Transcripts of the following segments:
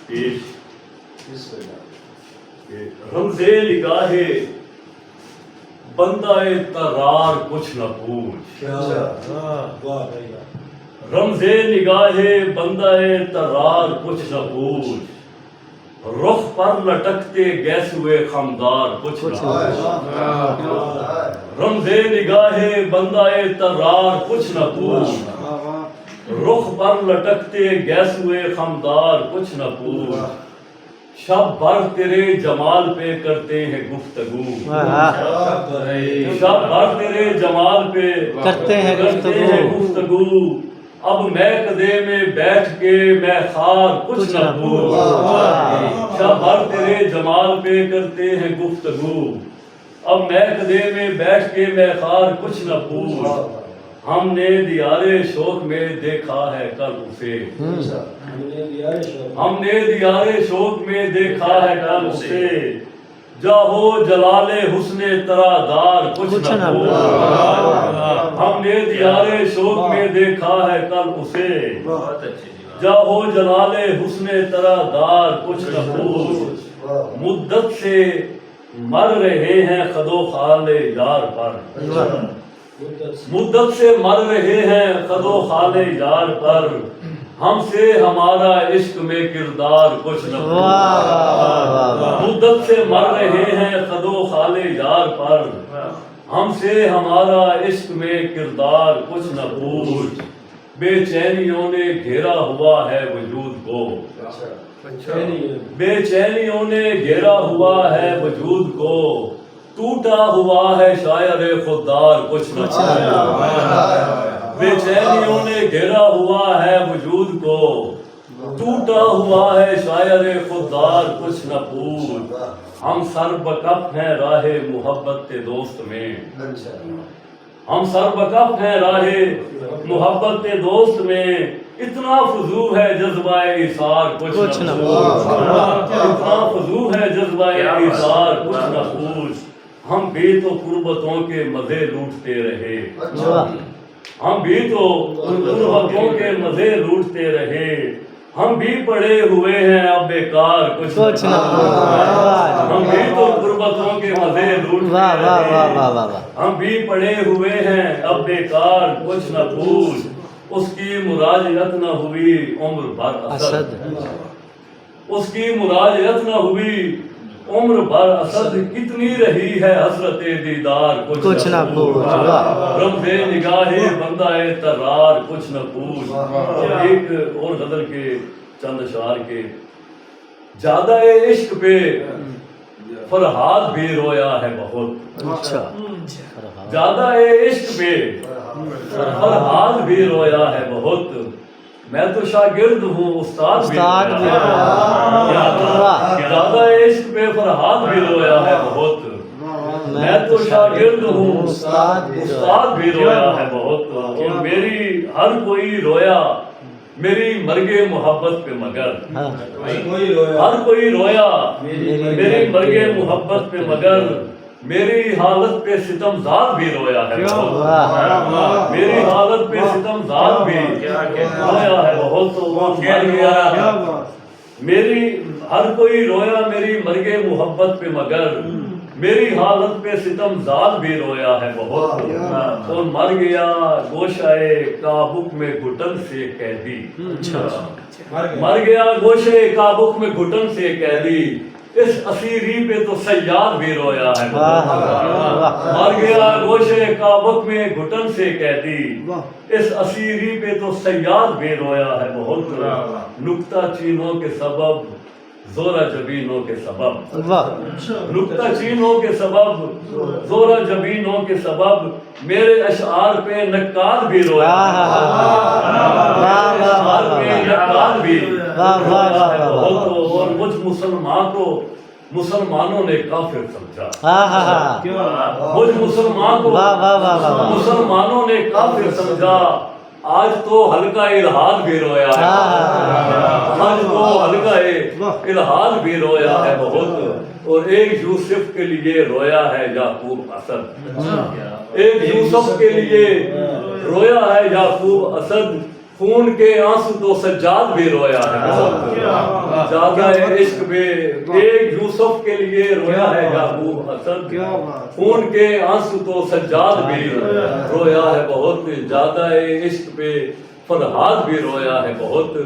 پیش رمزے نگاہ بندہ ترار کچھ نہ پوچھ، رمزے نگاہ بندہ ترار کچھ نہ پوچھ، رخ پر لٹکتے گیسوئے خمدار کچھ نہ پوچھ، رمزے نگاہ بندہ ترار کچھ نہ پوچھ، رخ پر لٹکتے گیسوئے خمدار کچھ نہ پوچھ، شب بھر تیرے جمال پہ کرتے ہیں گفتگو، شب بھر تیرے جمال پہ کرتے ہیں گفتگو، اب میں قدے میں بیٹھ کے میں خار کچھ نہ پوچھ، شب بھر تیرے جمال پہ کرتے ہیں گفتگو، اب میں قدے میں بیٹھ کے میں خار کچھ نہ پوچھ، ہم نے دیار شوق میں دیکھا ہے کل اسے، ہم نے دیار شوق میں دیکھا ہے کل اسے، جاہو جلال حسن ترادار کچھ نہ پوچھ، ہم نے دیار شوق میں دیکھا ہے کل اسے، جاہو جلال حسن ترادار کچھ نہ پوچھ، مدت سے مر رہے ہیں خد و خال یار پر، مدت سے مر رہے ہیں خد و خال یار پر، ہم سے ہمارا عشق میں کردار کچھ نہ پوچھ، مدت سے مر رہے ہیں خد و خال یار پر، ہم سے ہمارا عشق میں کردار کچھ نہ پوچھ، بے چینیوں نے گھیرا ہوا ہے وجود کو، بے چینیوں نے گھیرا ہوا ہے وجود کو، ٹوٹا ہوا ہے شاعر خوددار کچھ نہ پوچھ، بے چینیوں نے گھیرا ہوا ہے وجود کو، ٹوٹا ہوا ہے شاعر خوددار کچھ نہ پوچھ، ہم سر بکف ہیں راہ محبت کے دوست میں، ہم سر بکف ہیں راہ محبت کے دوست میں، اتنا فضول ہے جذبہ ایثار کچھ نہ پوچھ، اتنا فضول ہے جذبہ ایثار کچھ نہ پوچھ، ہم بھی تو قربتوں کے مزے لوٹتے رہے، ہم بھی تو قربتوں کے مزے لوٹتے رہے، ہم بھی پڑے ہوئے ہیں اب بیکار کچھ نہ پوچھ، ہم بھی تو قربتوں کے مزے لوٹتے رہے، ہم بھی پڑے ہوئے ہیں اب بیکار کچھ نہ پوچھ، اس کی مراجعت نہ ہوئی عمر بھر اسد، اس کی مراجعت نہ ہوئی عمر بھر اسد، کتنی رہی ہے حسرت دیدار کچھ نہ پوچھ، رمزے نگاہ بندہ ترار کچھ نہ پوچھ۔ ایک اور غزل کے چند اشعار کے، زیادہ عشق پہ فرحاد بھی رویا ہے بہت، زیادہ عشق پہ فرحاد بھی رویا ہے بہت، میں تو شاگرد ہوں استاد بھی رویا ہے، زیادہ عشق پہ فرحاد بھی رویا ہے بہت، میں تو شاگرد ہوں استاد بھی رویا ہے بہت، اور میری ہر کوئی رویا میری مرگ محبت پہ مگر، ہر کوئی رویا میری مرگ محبت پہ مگر، میری حالت پہ ستم زار بھی رویا ہے بہت، میری حالت پہ ستم زار بھی رویا ہے بہت، میری ہر کوئی رویا میری مرگ محبت پہ مگر، میری حالت پہ ستم زار بھی رویا ہے بہت، اور مر گیا گوشہ کابک میں گھٹن سے قیدی، مر گیا گوشہ کابک میں گھٹن سے قیدی، اس اسیری پہ تو صیاد بھی رویا ہے بہت، مر گیا گوشہ کابک میں گھٹن سے قیدی، اس اسیری پہ تو صیاد بھی رویا ہے بہت، نکتہ چینوں کے سبب زورا جبینوں کے سبب، نکتہ چینوں کے سبب زورا جبینوں کے سبب، میرے اشعار پہ نقاد بھی رویا ہے، اشعار پہ نقاد بھی رویا ہے بہت، اور مجھ مسلمان کو مسلمانوں نے کافر سمجھا، مجھ مسلمان کو مسلمانوں نے کافر سمجھا، آج تو حلقہ الہاد بھی رویا ہے، آج تو حلقہ الہاد بھی رویا ہے بہت، اور ایک یوسف کے لیے رویا ہے یعقوب اسد، ایک یوسف کے لیے رویا ہے یعقوب اسد، خون کے آنسو تو سجاد بھی رویا ہے بہت، زیادہ عشق میں ایک یوسف کے لیے رویا ہے یعقوب حسن، خون کے آنسو تو سجاد بھی رویا ہے بہت، زیادہ عشق پہ فرحاد بھی رویا ہے بہت،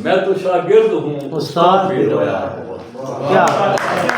میں تو شاگرد ہوں استاد بھی رویا ہے بہت۔